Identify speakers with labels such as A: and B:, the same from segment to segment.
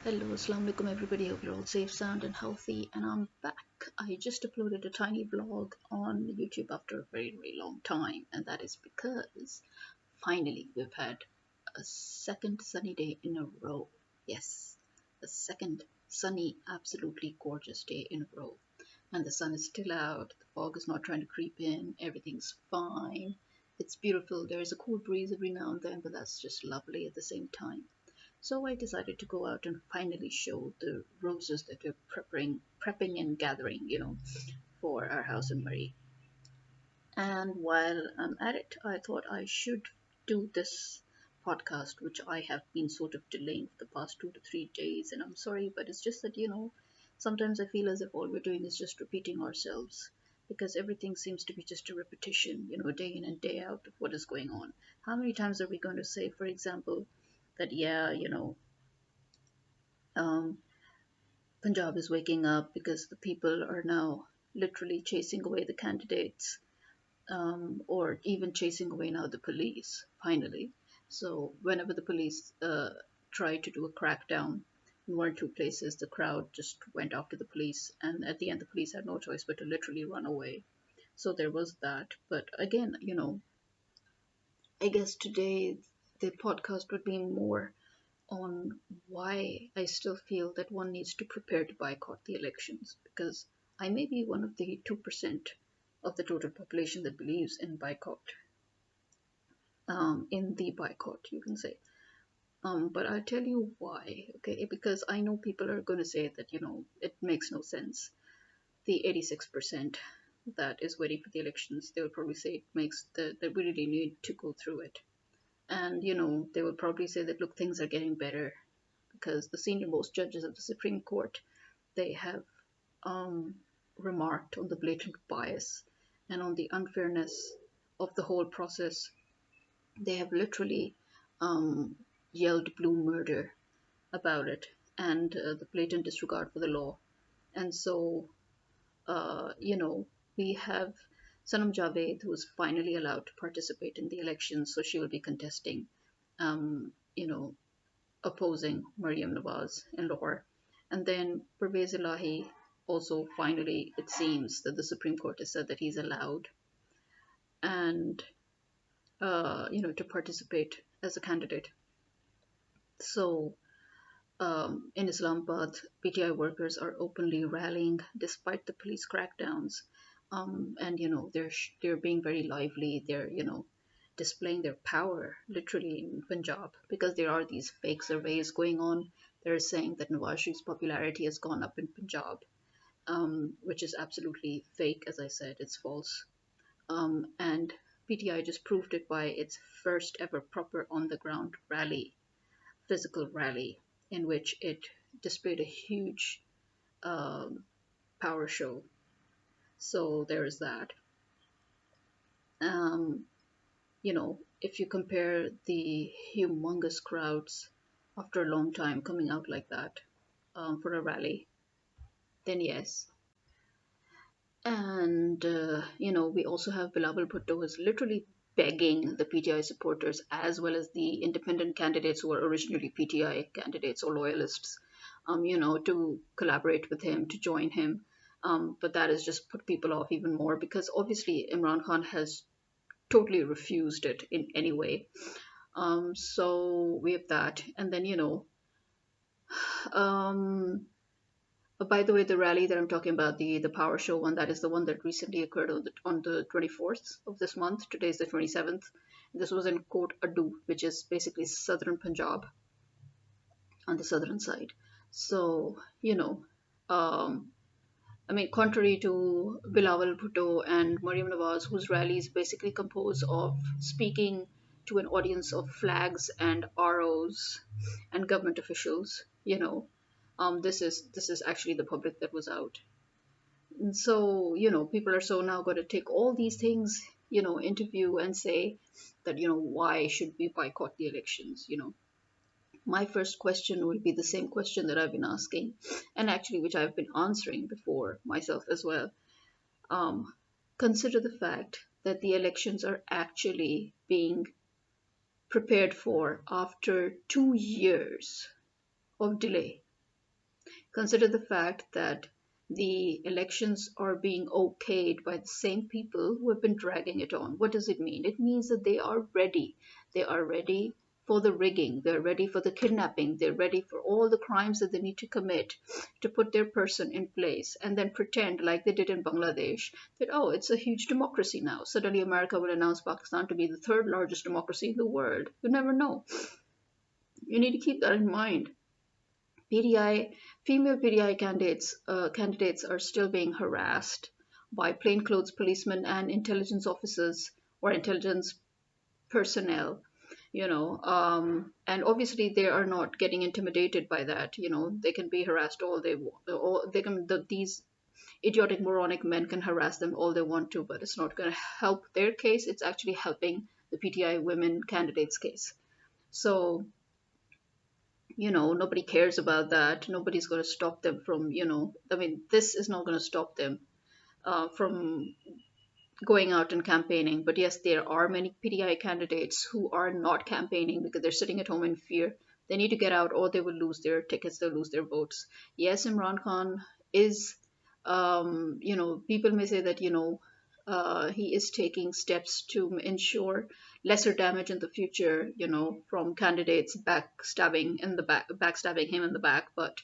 A: Hello, Assalamu alaikum everybody. Hope you're all safe, sound, and healthy. And I'm back. I just uploaded a tiny vlog on YouTube after a very, very long time, and that is because finally we've had a second sunny day in a row. Yes, a second sunny, absolutely gorgeous day in a row. And the sun is still out, the fog is not trying to creep in, everything's fine. It's beautiful. There is a cool breeze every now and then, but that's just lovely at the same time. So I decided to go out and finally show the roses that we're prepping and gathering, for our house in Marie. And while I'm at it, I thought I should do this podcast, which I have been sort of delaying for the past 2 to 3 days. And I'm sorry, but it's just that, sometimes I feel as if all we're doing is just repeating ourselves because everything seems to be just a repetition, day in and day out of what is going on. How many times are we going to say, for example, that, yeah, um, Punjab is waking up because the people are now literally chasing away the candidates, or even chasing away now the police, finally. So, whenever the police tried to do a crackdown in one or two places, the crowd just went after the police, and at the end, the police had no choice but to literally run away. So, there was that. But again, I guess today the podcast would be more on why I still feel that one needs to prepare to boycott the elections, because I may be one of the 2% of the total population that believes in boycott, in the boycott, you can say. But I'll tell you why, okay? Because I know people are going to say that, it makes no sense. The 86% that is waiting for the elections, they will probably say it makes that we really need to go through it. And, they will probably say that, look, things are getting better because the senior most judges of the Supreme Court, they have um, remarked on the blatant bias and on the unfairness of the whole process. They have literally um, yelled blue murder about it and the blatant disregard for the law. And so, we have Sanam Javed, who is finally allowed to participate in the elections, so she will be contesting, um, you know, opposing Maryam Nawaz in Lahore. And then Pervez Elahi also finally, it seems that the Supreme Court has said that he's allowed and to participate as a candidate. So in Islamabad, PTI workers are openly rallying despite the police crackdowns, and they're being very lively. They're displaying their power literally in Punjab because there are these fake surveys going on. They're saying that Nawaz Sharif's popularity has gone up in Punjab, which is absolutely fake. As I said, it's false. And PTI just proved it by its first ever proper on the ground rally, physical rally, in which it displayed a huge um, power show. So there is that. Um, if you compare the humongous crowds after a long time coming out like that for a rally, then yes. And, we also have Bilawal Bhutto who is literally begging the PTI supporters as well as the independent candidates who were originally PTI candidates or loyalists, to collaborate with him, to join him. But that has just put people off even more because obviously Imran Khan has totally refused it in any way. So we have that. And then, um, by the way, the rally that I'm talking about, the power show one, that is the one that recently occurred on the 24th of this month. Today is the 27th. This was in Kot Adu, which is basically southern Punjab on the southern side. So, um, I mean, contrary to Bilawal Bhutto and Maryam Nawaz, whose rally is basically composed of speaking to an audience of flags and ROs and government officials, this is actually the public that was out. And so, people are so now going to take all these things, interview and say that, why should we boycott the elections, my first question will be the same question that I've been asking, and actually which I've been answering before myself as well. Um, Consider the fact that the elections are actually being prepared for after 2 years of delay. Consider the fact that the elections are being okayed by the same people who have been dragging it on. What does it mean? It means that they are ready. They are ready for the rigging, they're ready for the kidnapping, they're ready for all the crimes that they need to commit to put their person in place and then pretend, like they did in Bangladesh, that, oh, it's a huge democracy now. Suddenly, America will announce Pakistan to be the third largest democracy in the world. You never know. You need to keep that in mind. PDI, female PDI candidates are still being harassed by plainclothes policemen and intelligence officers or intelligence personnel, and obviously they are not getting intimidated by that. They can be harassed all they want, or these idiotic moronic men can harass them all they want to, but it's not going to help their case. It's actually helping the PTI women candidates case. So nobody cares about that. Nobody's going to stop them from, I mean, this is not going to stop them from going out and campaigning. But yes, there are many PDI candidates who are not campaigning because they're sitting at home in fear. They need to get out or they will lose their tickets, they'll lose their votes. Yes, Imran Khan is, people may say that, he is taking steps to ensure lesser damage in the future, from candidates backstabbing him in the back. But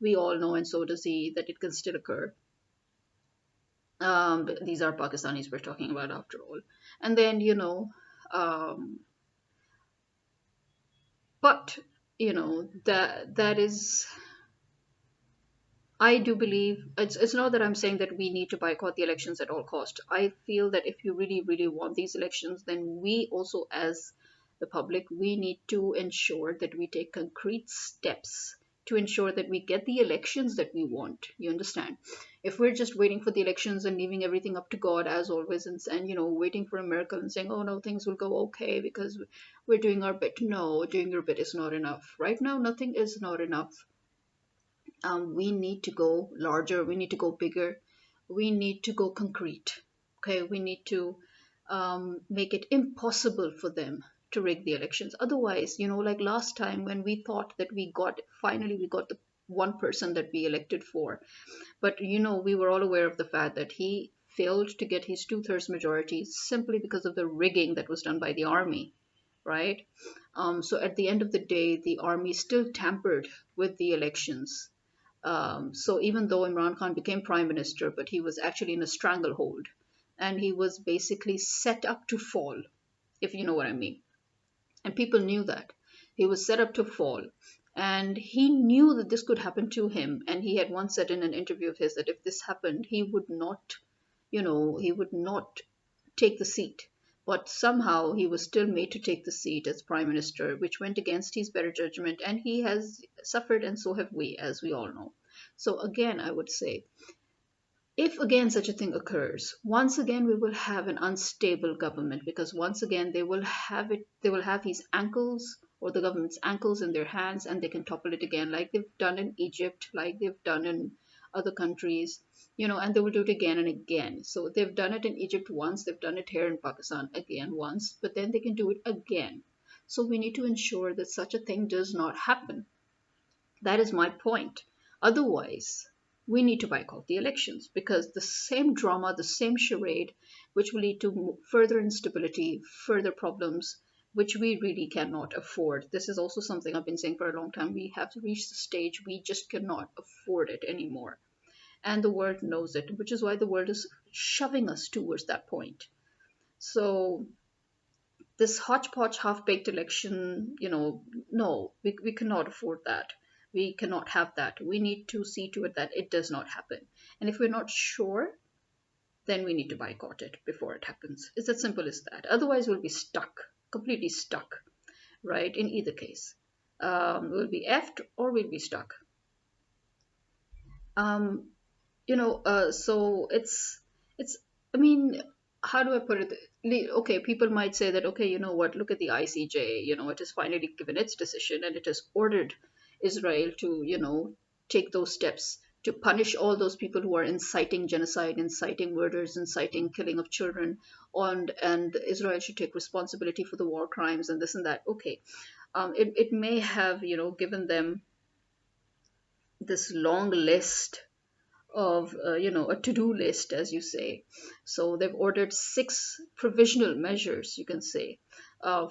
A: we all know, and so does he, that it can still occur. These are Pakistanis we're talking about after all. And then, um, but that is, I do believe it's not that I'm saying that we need to boycott the elections at all cost. I feel that if you really, really want these elections, then we also, as the public, we need to ensure that we take concrete steps to ensure that we get the elections that we want. You understand? If we're just waiting for the elections and leaving everything up to God as always, and waiting for a miracle and saying, oh no, things will go okay because we're doing our bit. No, doing your bit is not enough. Right now, nothing is not enough. We need to go larger, we need to go bigger, we need to go concrete. Okay, we need to make it impossible for them to rig the elections. Otherwise, like last time when we thought that we got the one person that we elected for, but we were all aware of the fact that he failed to get his two-thirds majority simply because of the rigging that was done by the army, right? So at the end of the day, the army still tampered with the elections. So even though Imran Khan became prime minister, but he was actually in a stranglehold, and he was basically set up to fall, if you know what I mean. And people knew that he was set up to fall, and he knew that this could happen to him. And he had once said in an interview of his that if this happened, he would not take the seat. But somehow he was still made to take the seat as prime minister, which went against his better judgment, and he has suffered, and so have we, as we all know. So again, I would say, if again such a thing occurs, once again we will have an unstable government, because once again they will have his ankles, or the government's ankles, in their hands, and they can topple it again, like they've done in Egypt, like they've done in other countries, and they will do it again and again. So they've done it in Egypt once, they've done it here in Pakistan again once, but then they can do it again. So we need to ensure that such a thing does not happen. That is my point. Otherwise, we need to boycott the elections, because the same drama, the same charade, which will lead to further instability, further problems, which we really cannot afford. This is also something I've been saying for a long time. We have reached the stage we just cannot afford it anymore. And the world knows it, which is why the world is shoving us towards that point. So this hodgepodge half-baked election, no, we cannot afford that. We cannot have that. We need to see to it that it does not happen. And if we're not sure, then we need to boycott it before it happens. It's as simple as that. Otherwise, we'll be stuck, completely stuck, right? In either case, we'll be effed or we'll be stuck. Um, so it's I mean, how do I put it? Okay, people might say that, okay, you know what, look at the ICJ, it has finally given its decision, and it has ordered Israel to, take those steps to punish all those people who are inciting genocide, inciting murders, inciting killing of children, and Israel should take responsibility for the war crimes and this and that. Okay, it may have, given them this long list of a to-do list, as you say. So they've ordered 6 provisional measures, you can say,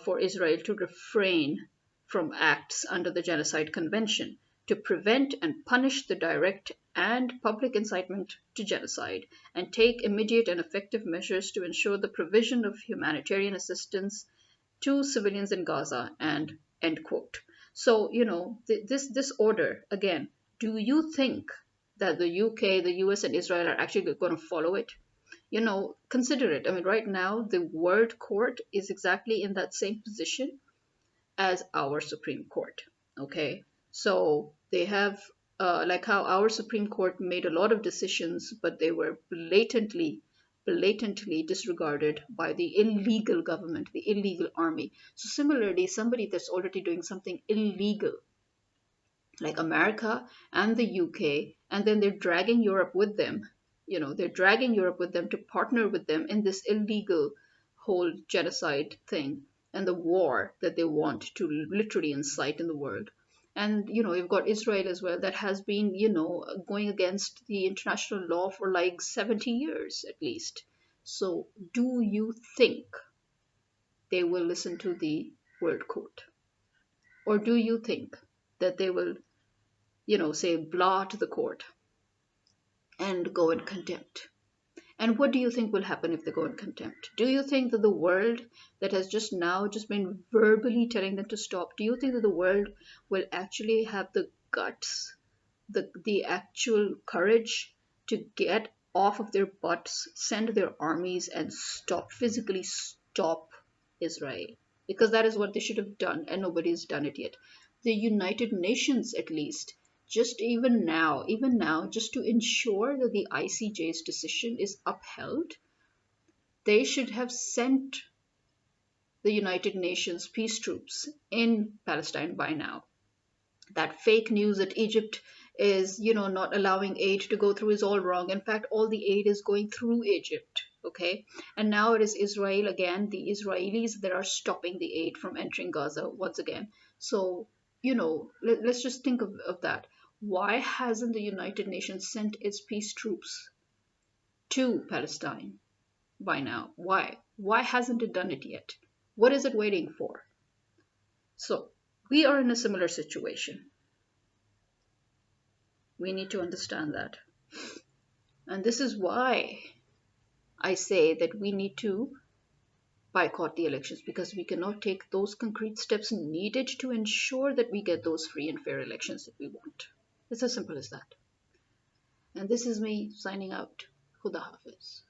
A: for Israel to refrain from acts under the Genocide Convention, to prevent and punish the direct and public incitement to genocide, and take immediate and effective measures to ensure the provision of humanitarian assistance to civilians in Gaza, and end quote. So, this order, again, do you think that the UK, the US, and Israel are actually going to follow it? Consider it. I mean, right now, the World Court is exactly in that same position as our Supreme Court. Okay, so they have, like how our Supreme Court made a lot of decisions, but they were blatantly disregarded by the illegal government, the illegal army. So similarly, somebody that's already doing something illegal, like America and the UK, and then they're dragging Europe with them. They're dragging Europe with them to partner with them in this illegal whole genocide thing and the war that they want to literally incite in the world. And you've got Israel as well, that has been going against the international law for like 70 years at least. So do you think they will listen to the World Court? Or do you think that they will say blah to the court and go in contempt? And what do you think will happen if they go in contempt? Do you think that the world that has just been verbally telling them to stop, do you think that the world will actually have the guts, the actual courage to get off of their butts, send their armies, and physically stop Israel? Because that is what they should have done, and nobody's done it yet. The United Nations, at least, just even now, just to ensure that the ICJ's decision is upheld, they should have sent the United Nations peace troops in Palestine by now. That fake news that Egypt is, not allowing aid to go through is all wrong. In fact, all the aid is going through Egypt. Okay, and now it is Israel again, the Israelis that are stopping the aid from entering Gaza once again. So, let's just think of that. Why hasn't the United Nations sent its peace troops to Palestine by now? Why? Why hasn't it done it yet? What is it waiting for? So, we are in a similar situation. We need to understand that. And this is why I say that we need to boycott the elections, because we cannot take those concrete steps needed to ensure that we get those free and fair elections that we want. It's as simple as that. And this is me signing out. Khuda Hafiz.